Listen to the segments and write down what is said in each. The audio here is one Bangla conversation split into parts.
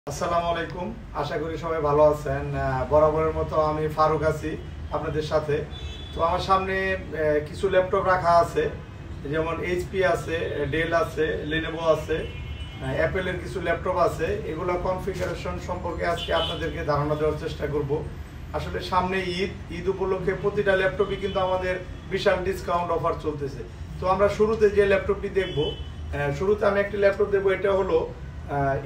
আসসালামু আলাইকুম, আশা করি সবাই ভালো আছেন। বরাবরের মতো আমি ফারুক আছি আপনাদের সাথে। তো আমার সামনে কিছু ল্যাপটপ রাখা আছে, যেমন এইচপি আছে, ডেল আছে, লেনোভো আছে, অ্যাপেলের কিছু ল্যাপটপ আছে। এগুলো কনফিগারেশন সম্পর্কে আজকে আপনাদেরকে ধারণা দেওয়ার চেষ্টা করব। আসলে সামনে ঈদ উপলক্ষে প্রতিটা ল্যাপটপই কিন্তু আমাদের বিশাল ডিসকাউন্ট অফার চলতেছে। তো আমরা শুরুতে যে ল্যাপটপটি দেখব, শুরুতে আমি একটি ল্যাপটপ দেখবো। এটা হলো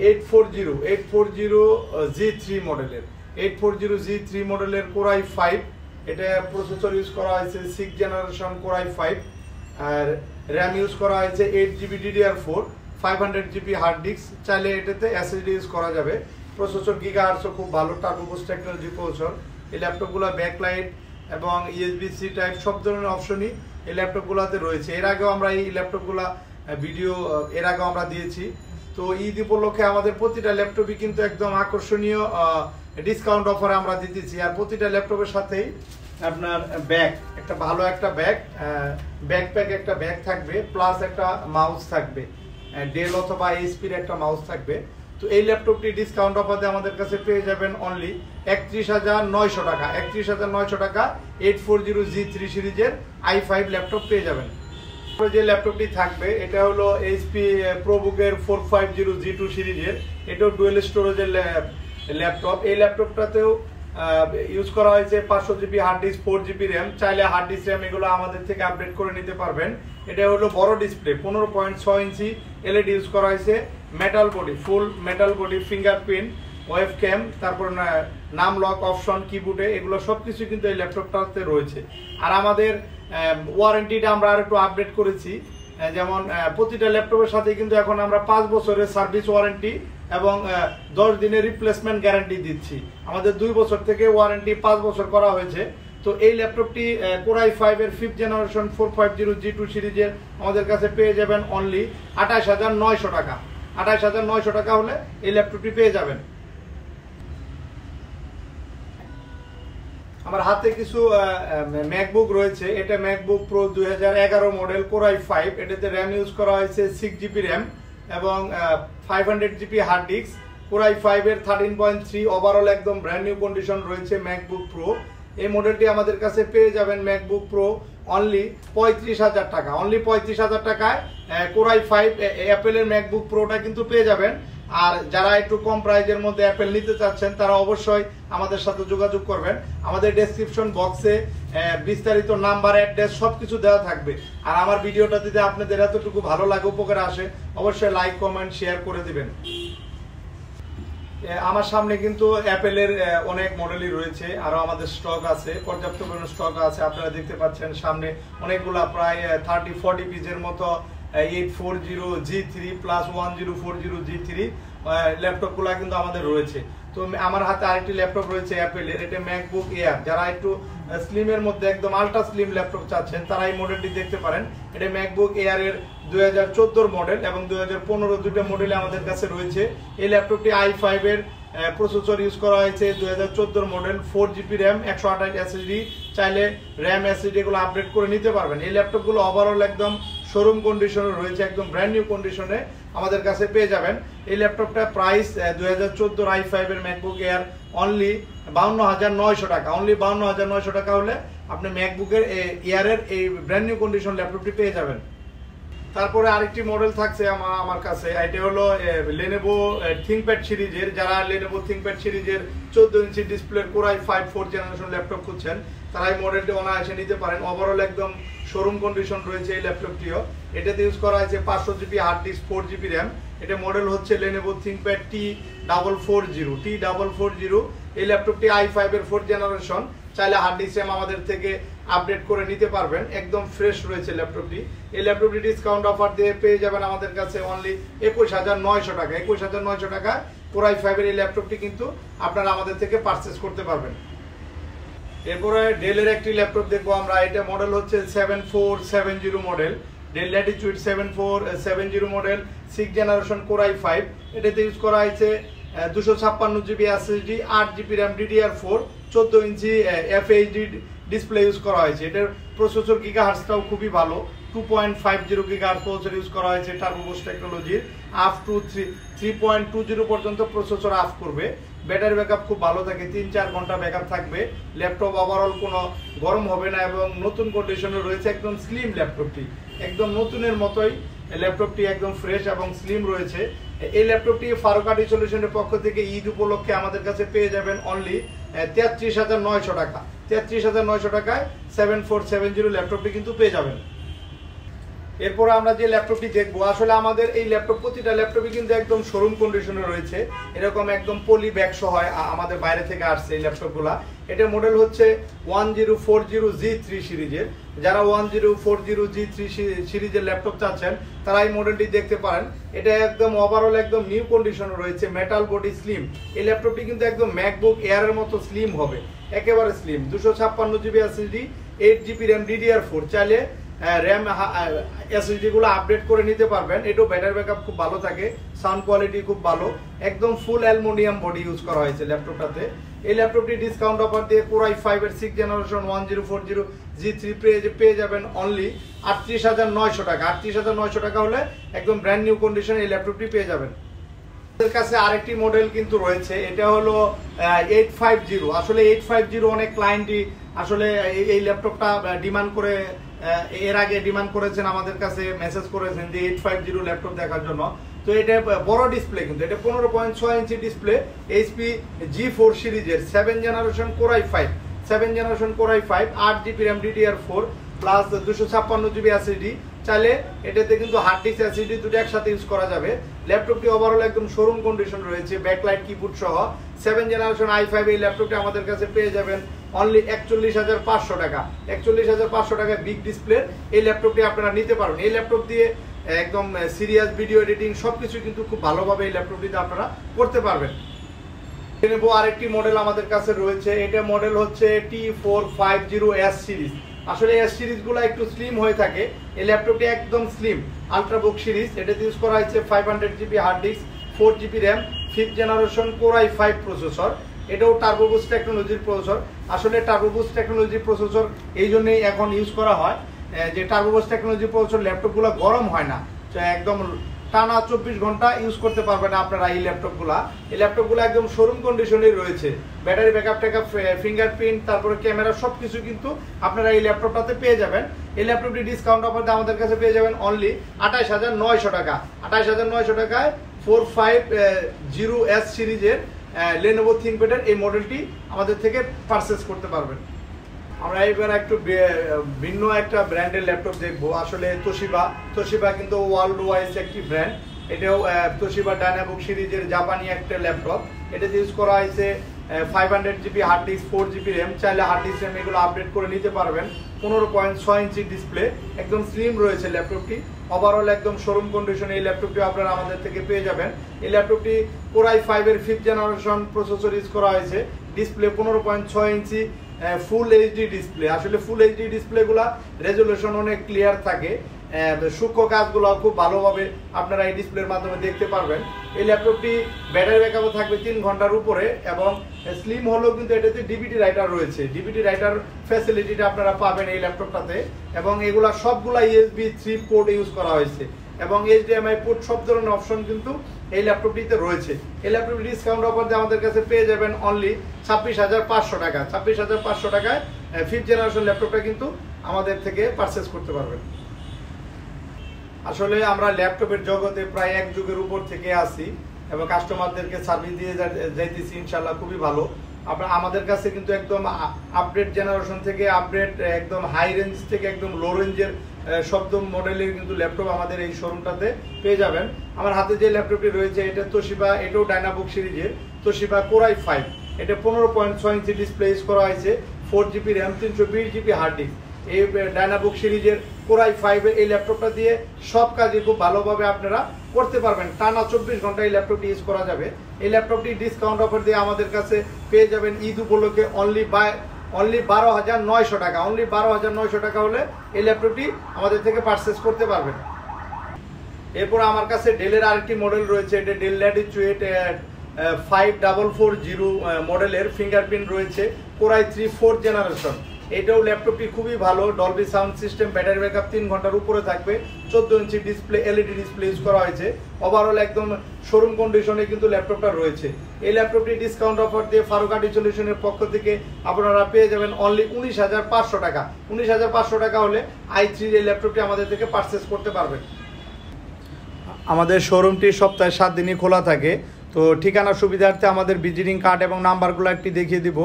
840G3 মডেলের 840G3 মডেলের Core i5। এটা প্রসেসর ইউজ করা হয়েছে 6th জেনারেশন Core i5, আর র্যাম ইউজ করা হয়েছে 8GB DDR4, 500GB hard disk. চাইলে এটাতে SSD ইউজ করা যাবে। প্রসেসর গিগাহার্টজ খুব ভালো, টার্বো বুস্ট টেকনোলজি প্রসেসর। এই ল্যাপটপগুলো ব্যাকলাইট এবং USB-C টাইপ সব ধরনের অপশনই এই ল্যাপটপগুলোতে রয়েছে। এর আগেও আমরা এই ল্যাপটপগুলো ভিডিও আমরা দিয়েছি। তো ঈদ উপলক্ষে আমাদের প্রতিটা ল্যাপটপই কিন্তু একদম আকর্ষণীয় ডিসকাউন্ট অফারে আমরা দিতেছি। আর প্রতিটা ল্যাপটপের সাথেই আপনার একটা ভালো ব্যাকপ্যাক একটা ব্যাগ থাকবে, প্লাস একটা মাউস থাকবে, ডেল অথবা এইচপির একটা মাউস থাকবে। তো এই ল্যাপটপটি ডিসকাউন্ট অফারে আমাদের কাছে পেয়ে যাবেন অনলি 31,900 টাকা। 31,900 টাকা 840G3 সিরিজের i5 ল্যাপটপ পেয়ে যাবেন। যে ল্যাপটপটি থাকবে এটা হলো এইচপি প্রোবুকের 450G2 সিরিজের। এটাও ডুয়েল স্টোরেজের ল্যাপটপ। এই ল্যাপটপটাতেও ইউজ করা হয়েছে 500GB hard disk, 4GB RAM. চাইলে হার্ড ডিস্ক র্যাম এগুলো আমাদের থেকে আপডেট করে নিতে পারবেন। এটা হলো বড় ডিসপ্লে, 15.6 ইঞ্চি এলইডি ইউজ করা হয়েছে। Metal body, full metal body, fingerprint, web cam, তারপর নাম লক অপশন কিবোর্ডে, এগুলো সবকিছু কিন্তু এই ল্যাপটপটাতে রয়েছে। আর আমাদের ওয়ারেন্টিটা আমরা আর একটু আপডেট করেছি। যেমন প্রতিটা ল্যাপটপের সাথে কিন্তু এখন আমরা 5 বছরের সার্ভিস ওয়ারেন্টি এবং 10 দিনের রিপ্লেসমেন্ট গ্যারান্টি দিচ্ছি। আমাদের 2 বছর থেকে ওয়ারেন্টি 5 বছর করা হয়েছে। তো এই ল্যাপটপটি Core i5 এর 5th জেনারেশন 450G2 সিরিজের আমাদের কাছে পেয়ে যাবেন অনলি 28,900 টাকা। 28,900 টাকা হলে এই ল্যাপটপটি পেয়ে যাবেন। আমার হাতে কিছু ম্যাকবুক রয়েছে। এটা MacBook pro 2011 model Core i5। এটাতে র্যাম ইউজ করা হয়েছে 6GB র্যাম এবং 500GB hard disk. Core i5 এর 13.3 ওভারঅল একদম ব্র্যান্ড নিউ কন্ডিশন রয়েছে ম্যাকবুক প্রো। এই মডেলটি আমাদের কাছে পেয়ে যাবেন ম্যাকবুক প্রো অনলি 35,000 টাকা। অনলি 35,000 টাকায় Core i5 অ্যাপেলের ম্যাকবুক প্রোটা কিন্তু পেয়ে যাবেন। আর যারা একটু কম প্রাইজের মধ্যে অ্যাপেল নিতে চাচ্ছেন তারা অবশ্যই আমাদের সাথে যোগাযোগ করবেন। আমাদের ডেসক্রিপশন বক্সে বিস্তারিত নাম্বার, অ্যাড্রেস সবকিছু দেওয়া থাকবে। আর আমার ভিডিওটা যদি আপনাদের এতটুকু ভালো লাগে, উপকারে আসে, অবশ্যই লাইক, কমেন্ট, শেয়ার করে দিবেন। আমার সামনে কিন্তু অ্যাপেলের অনেক মডেলই রয়েছে, আরো আমাদের স্টক আছে, পর্যাপ্ত পরিমাণ স্টক আছে। আপনারা দেখতে পাচ্ছেন সামনে অনেকগুলা প্রায় 30-40 পিসের মতো 840G3 প্লাস 1040G3 ল্যাপটপগুলো কিন্তু আমাদের রয়েছে। তো আমার হাতে আরেকটি ল্যাপটপ রয়েছে অ্যাপেলের, এটা ম্যাকবুক এয়ার। যারা একটু স্লিমের মধ্যে একদম আল্ট্রা স্লিম ল্যাপটপ চাচ্ছেন তারা এই মডেলটি দেখতে পারেন। এটা ম্যাকবুক এয়ারের 2014 মডেল এবং 2015 দুটো মডেলে আমাদের কাছে রয়েছে। এই ল্যাপটপটি i5 এর প্রসেসর ইউজ করা হয়েছে 2014 মডেল, 4GB র্যাম, 128 SSD। চাইলে র্যাম SSD এগুলো আপডেট করে নিতে পারবেন। এই ল্যাপটপগুলো ওভারঅল একদম শোরুম কন্ডিশনে রয়েছে, একদম ব্র্যান্ড নিউ কন্ডিশনে আমাদের কাছে পেয়ে যাবেন। এই ল্যাপটপটা প্রাইস 2014 i5 এর ম্যাকবুক এয়ার অনলি 52,900 টাকা। অনলি 52,900 টাকা হলে আপনি ম্যাকবুকের এয়ারের এই ব্র্যান্ড নিউ কন্ডিশন ল্যাপটপটি পেয়ে যাবেন। তারপরে আরেকটি মডেল থাকছে আমার কাছে, এটা হলো Lenovo ThinkPad সিরিজের। যারা Lenovo ThinkPad সিরিজের 14 ইঞ্চি ডিসপ্লের Core i5 4th generation laptop খুঁজছেন তারা এই মডেলটি অনায়াসে নিতে পারেন। ওভারঅল একদম শোরুম কন্ডিশন রয়েছে এই ল্যাপটপটিও। এটাতে ইউজ করা হয়েছে 500GB hard disk, 4GB RAM. এটা মডেল হচ্ছে Lenovo ThinkPad T440। এই ল্যাপটপটি i5 এর 4th জেনারেশন। চাইলে হার্ড ডিস্ক র্যাম আমাদের থেকে আপডেট করে নিতে পারবেন। একদম ফ্রেশ রয়েছে ল্যাপটপটি। এই ল্যাপটপটি ডিসকাউন্ট অফার দিয়ে পেয়ে যাবেন আমাদের কাছে অনলি 21,900 টাকা। 21,900 টাকা Core i5 এর এই ল্যাপটপটি কিন্তু আপনারা আমাদের থেকে পারচেজ করতে পারবেন। এরপরে ডেলের একটি ল্যাপটপ দেখবো আমরা। এটা মডেল হচ্ছে 7470 model, del Latitude 7470 model, 6th generation Core i5। এটাতে ইউজ করা হয়েছে 256GB SSD, 8GB RAM, DDR4, 14 ইঞ্চি FHD ডিসপ্লে ইউজ করা হয়েছে। এটার প্রসেসর গিগাহার্টজটাও খুবই ভালো, 2.50 GHz প্রসেসর ইউজ করা হয়েছে টার্বো বুস্ট টেকনোলজির। আপ টু 3.20 পর্যন্ত প্রসেসর আপ করবে। ব্যাটারি ব্যাকআপ খুব ভালো থাকে, 3-4 ঘন্টা ব্যাকআপ থাকবে। ল্যাপটপ ওভারঅল কোনো গরম হবে না এবং নতুন কন্ডিশনে রয়েছে। একদম স্লিম ল্যাপটপটি, একদম নতুনের মতোই ল্যাপটপটি, একদম ফ্রেশ এবং স্লিম রয়েছে। এই ল্যাপটপটি ফারুকাটি সলিউশনের পক্ষ থেকে ঈদ উপলক্ষে আমাদের কাছে পেয়ে যাবেন অনলি 33,900 টাকা। 33,900 টাকায় 7470 ল্যাপটপটি কিন্তু পেয়ে যাবেন। এরপর আমরা যে ল্যাপটপটি দেখবো, আসলে আমাদের এই ল্যাপটপ প্রতিটা ল্যাপটপই কিন্তু একদম শোরুম কন্ডিশনে রয়েছে। এরকম একদম পলি ব্যাগ সহ আমাদের বাইরে থেকে আসছে এই ল্যাপটপগুলা। এটা মডেল হচ্ছে 1040G3 সিরিজের। যারা 1040G3 সিরিজের ল্যাপটপ চাচ্ছেন তারা এই মডেলটি দেখতে পারেন। এটা একদম ওভারঅল একদম নিউ কন্ডিশনে রয়েছে, মেটাল বডি, স্লিম। এই ল্যাপটপটি কিন্তু একদম ম্যাকবুক এয়ারের মতো স্লিম হবে, একেবারে slim. 256GB SSD, 8GB RAM, DDR4। চাইলে র্যাম এসএসডি গুলো আপডেট করে নিতে পারবেন। এটাও ব্যাটারি ব্যাকআপ খুব ভালো থাকে, সাউন্ড কোয়ালিটি খুব ভালো, একদম ফুল অ্যালুমিনিয়াম বডি ইউজ করা হয়েছে ল্যাপটপটাতে। এই ল্যাপটপটি ডিসকাউন্ট অফার দিয়ে Core i5 এর 6th জেনারেশন 1040G3 পেয়ে যাবেন অনলি 38,900 টাকা। 38,900 টাকা হলে একদম ব্র্যান্ড নিউ কন্ডিশনে এই ল্যাপটপটি পেয়ে যাবেন। আমাদের কাছে আরেকটি মডেল কিন্তু রয়েছে, এটা হলো 850। আসলে 850 অনেক ক্লায়েন্টই আসলে এই ল্যাপটপটা ডিমান্ড করে, এর আগে ডিমান্ড করেছেন, আমাদের কাছে মেসেজ করেছেন যে 850 ল্যাপটপ দেখার জন্য। তো এটা বড় ডিসপ্লে, কিন্তু এটা 15.6 ইঞ্চি ডিসপ্লে, HP G4 সিরিজের 7th generation Core i5, 7th generation Core i5, 8GB RAM, DDR4 plus 256GB SSD। চাইলে এটাতে কিন্তু হার্ড ডিস্ক SSD দুটো একসাথে ইউজ করা যাবে। ল্যাপটপটি ওভারঅল একদম শোরুম কন্ডিশন রয়েছে, ব্যাকলাইট কিবোর্ড সহ। 7th জেনারেশন i5 এই ল্যাপটপটি আমাদের কাছে পেয়ে যাবেন অনলি 41,500 টাকা। 41,500 টাকা বিগ ডিসপ্লে এই ল্যাপটপটি আপনারা নিতে পারবেন। এই ল্যাপটপ দিয়ে একদম সিরিয়াস ভিডিও এডিটিং সবকিছু কিন্তু খুব ভালোভাবে এই ল্যাপটপটিতে আপনারা করতে পারবেন। আরেকটি মডেল আমাদের কাছে রয়েছে, এটা মডেল হচ্ছে T450S সিরিজ। আসলে এস সিরিজগুলো একটু স্লিম হয়ে থাকে, এই ল্যাপটপটি একদম স্লিম, আলট্রাবুক সিরিজ। এটাতে ইউজ করা হয়েছে 500GB hard disk, 4GB RAM, 5th generation Core i5 processor. এটাও টার্বোবুস্ট টেকনোলজির প্রসেসর। আসলে টার্বোবুস্ট টেকনোলজির প্রসেসর এই জন্যই এখন ইউজ করা হয় যে টার্বোবুস্ট টেকনোলজি প্রসেসর ল্যাপটপগুলো গরম হয় না, একদম টানা 24 ঘন্টা ইউজ করতে পারবেন আপনারা এই ল্যাপটপগুলা। এই ল্যাপটপগুলো একদম শোরুম কন্ডিশনে রয়েছে, ব্যাটারি ব্যাকআপ ট্যাকআপ, ফিঙ্গারপ্রিন্ট, তারপরে ক্যামেরা সবকিছু কিন্তু আপনারা এই ল্যাপটপটাতে পেয়ে যাবেন। এই ল্যাপটপটি ডিসকাউন্ট অফার দিয়ে আমাদের কাছে পেয়ে যাবেন অনলি 28,900 টাকা। 28,900 টাকায় 450S সিরিজের Lenovo ThinkPad এই মডেলটি আমাদের থেকে পারচেজ করতে পারবেন। আমরা এবার একটু ভিন্ন একটা ব্র্যান্ডের ল্যাপটপ দেখবো। আসলে তোশিবা কিন্তু ওয়ার্ল্ড ওয়াইজ একটি ব্র্যান্ড। এটাও তোশিবা ডায়নাবুক সিরিজের জাপানি একটা ল্যাপটপ। এটাতে ইউজ করা হয়েছে 500GB hard disk, 4GB RAM। চাইলে হার্ড ডিস্ক RAM এগুলো আপডেট করে নিতে পারবেন। 15.6 ইঞ্চি ডিসপ্লে, একদম স্লিম রয়েছে ল্যাপটপটি। ওভারঅল একদম শোরুম কন্ডিশনে এই ল্যাপটপটি আপনারা আমাদের থেকে পেয়ে যাবেন। এই ল্যাপটপটি Core i5 এর 5th জেনারেশন প্রসেসর ইউজ করা হয়েছে। ডিসপ্লে 15.6 ইঞ্চি ফুল এইচডি ডিসপ্লে। আসলে ফুল এইচডি ডিসপ্লেগুলা রেজলিউশন অনেক ক্লিয়ার থাকে, সূক্ষ্ম কাজগুলো খুব ভালোভাবে আপনারা এই ডিসপ্লের মাধ্যমে দেখতে পারবেন। এই ল্যাপটপটি ব্যাটারি ব্যাকআপও থাকবে 3 ঘন্টার উপরে এবং স্লিম হলেও কিন্তু এটাতে ডিভিডি রাইটার রয়েছে। ডিভিডি রাইটার ফ্যাসিলিটিটা আপনারা পাবেন এই ল্যাপটপটাতে এবং এগুলা সবগুলা USB 3 পোর্ট ইউজ করা হয়েছে এবং HDMI পোর্ট সব ধরনের অপশন কিন্তু এই ল্যাপটপটিতে রয়েছে। এই ল্যাপটপটি ডিসকাউন্ট অফার দিয়ে আমাদের কাছে পেয়ে যাবেন অনলি 26,500 টাকা। 26,500 টাকায় 5th জেনারেশন ল্যাপটপটা কিন্তু আমাদের থেকে পারচেজ করতে পারবেন। আসলে আমরা ল্যাপটপের জগতে প্রায় 1 যুগের উপর থেকে আসি এবং কাস্টমারদেরকে সার্ভিস দিয়ে যাইতেছি ইনশাল্লাহ খুবই ভালো। আমাদের কাছে কিন্তু একদম আপডেট জেনারেশন থেকে আপডেট একদম হাই রেঞ্জ থেকে একদম লো রেঞ্জের সব মডেলের কিন্তু ল্যাপটপ আমাদের এই শোরুমটাতে পেয়ে যাবেন। আমার হাতে যে ল্যাপটপটি রয়েছে এটা তোশিবা, এটাও ডায়নাবুক সিরিজের তোশিবা Core i5। এটা 15.6 ইঞ্চি ডিসপ্লে ইউজ করা হয়েছে, 4GB RAM, 320GB hard disk. এই ডায়নাবুক সিরিজের Core i5 এই ল্যাপটপটা দিয়ে সব কাজই খুব ভালোভাবে আপনারা করতে পারবেন। টানা 24 ঘন্টা এই ল্যাপটপটি ইউজ করা যাবে। এই ল্যাপটপটি ডিসকাউন্ট অফার দিয়ে আমাদের কাছে পেয়ে যাবেন ঈদ উপলক্ষে অনলি 12,900 টাকা। অনলি 12,900 টাকা হলে এই ল্যাপটপটি আমাদের থেকে পারচেজ করতে পারবেন। এরপর আমার কাছে ডেলের আরেকটি মডেল রয়েছে, এটা ডেল ল্যাটিটিউড 5440 মডেলের, ফিঙ্গারপ্রিন্ট রয়েছে, Core i3 4th জেনারেশন। এটাও ল্যাপটপটি খুবই ভালো, Dolby sound system, battery backup 3 ঘন্টার উপরে থাকবে, 14 inch display, LED display use করা হয়েছে। ওভারঅল একদম শোরুম কন্ডিশনে কিন্তু ল্যাপটপটা রয়েছে। এই ল্যাপটপটি ডিসকাউন্ট অফার দিয়ে ফারুক আটি সলিউশনের পক্ষ থেকে আপনারা পেয়ে যাবেন অনলি 19,500 টাকা। 19,500 টাকা হলে i3 এই ল্যাপটপটি আমাদের থেকে পারচেস করতে পারবেন। আমাদের শোরুমটি সপ্তাহে 7 দিনই খোলা থাকে। তো ঠিকানা সুবিধার্থে আমাদের ভিজিটিং কার্ড এবং নাম্বারগুলো একটি দেখিয়ে দিব।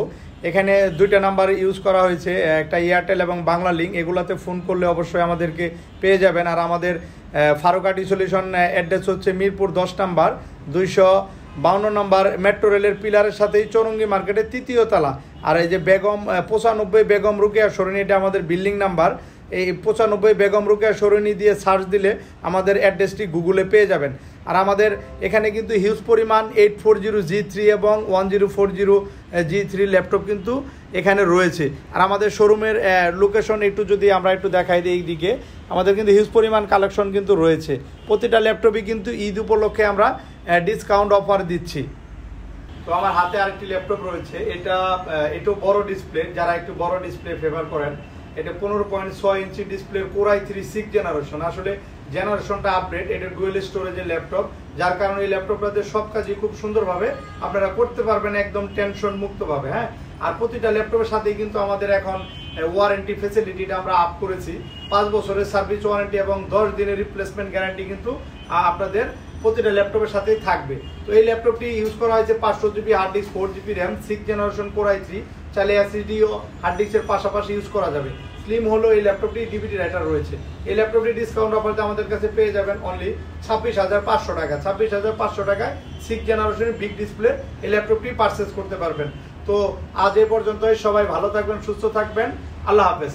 এখানে 2টা নাম্বার ইউজ করা হয়েছে, একটা এয়ারটেল এবং বাংলা লিঙ্ক। এগুলাতে ফোন করলে অবশ্যই আমাদেরকে পেয়ে যাবেন। আর আমাদের ফারুক আটি সলিউশন অ্যাড্রেস হচ্ছে মিরপুর 10 নাম্বার 252 নম্বর মেট্রো রেলের পিলারের সাথেই চৌরঙ্গি মার্কেটের 3য় তলা। আর এই যে বেগম 95 বেগম রুকেয়া সরণি, এটা আমাদের বিল্ডিং নাম্বার। এই 95 বেগম রুকেয়া সরণি দিয়ে সার্চ দিলে আমাদের অ্যাড্রেসটি গুগলে পেয়ে যাবেন। আর আমাদের এখানে কিন্তু হিউজ পরিমাণ 840G3 এবং 1040G3 ল্যাপটপ কিন্তু এখানে রয়েছে। আর আমাদের শোরুমের লোকেশন একটু যদি আমরা একটু দেখাই দিই, এই দিকে আমাদের কিন্তু হিউজ পরিমাণ কালেকশন কিন্তু রয়েছে। প্রতিটা ল্যাপটপই কিন্তু ঈদ উপলক্ষে আমরা ডিসকাউন্ট অফার দিচ্ছি। তো আমার হাতে আরেকটি ল্যাপটপ রয়েছে, এটাও বড় ডিসপ্লে, যারা একটু বড় ডিসপ্লে ফেভার করেন। এটা 15.6 inch display core i3 6 generation. আসলে জেনারেশনটা আপডেট, এটা ডুয়েল স্টোরেজের ল্যাপটপ, যার কারণে এই ল্যাপটপটাতে সব কাজই খুব সুন্দরভাবে আপনারা করতে পারবেন, একদম টেনশন মুক্তভাবে। হ্যাঁ, আর প্রতিটা ল্যাপটপের সাথেই কিন্তু আমাদের এখন ওয়ারেন্টি ফেসিলিটিটা আমরা আপ করেছি। 5 বছরের সার্ভিস ওয়ারেন্টি এবং 10 দিনের রিপ্লেসমেন্ট গ্যারান্টি কিন্তু আপনাদের প্রতিটা ল্যাপটপের সাথেই থাকবে। তো এই ল্যাপটপটি ইউজ করা হয়েছে 500GB hard disk, 4GB RAM, 6 generation core i3। চাইলে SSD ও হার্ড ডিস্কের পাশাপাশি ইউজ করা যাবে। স্লিম হলো এই ল্যাপটপটি, ডিভিডি রাইটার রয়েছে। এই ল্যাপটপটি ডিসকাউন্ট অফারতে আমাদের কাছে পেয়ে যাবেন অনলি 26,500 টাকা। 26,500 টাকায় 6 জেনারেশনের বিগ ডিসপ্লে এই ল্যাপটপটি পারচেস করতে পারবেন। তো আজ এ পর্যন্তই। সবাই ভালো থাকবেন, সুস্থ থাকবেন। আল্লাহ হাফেজ।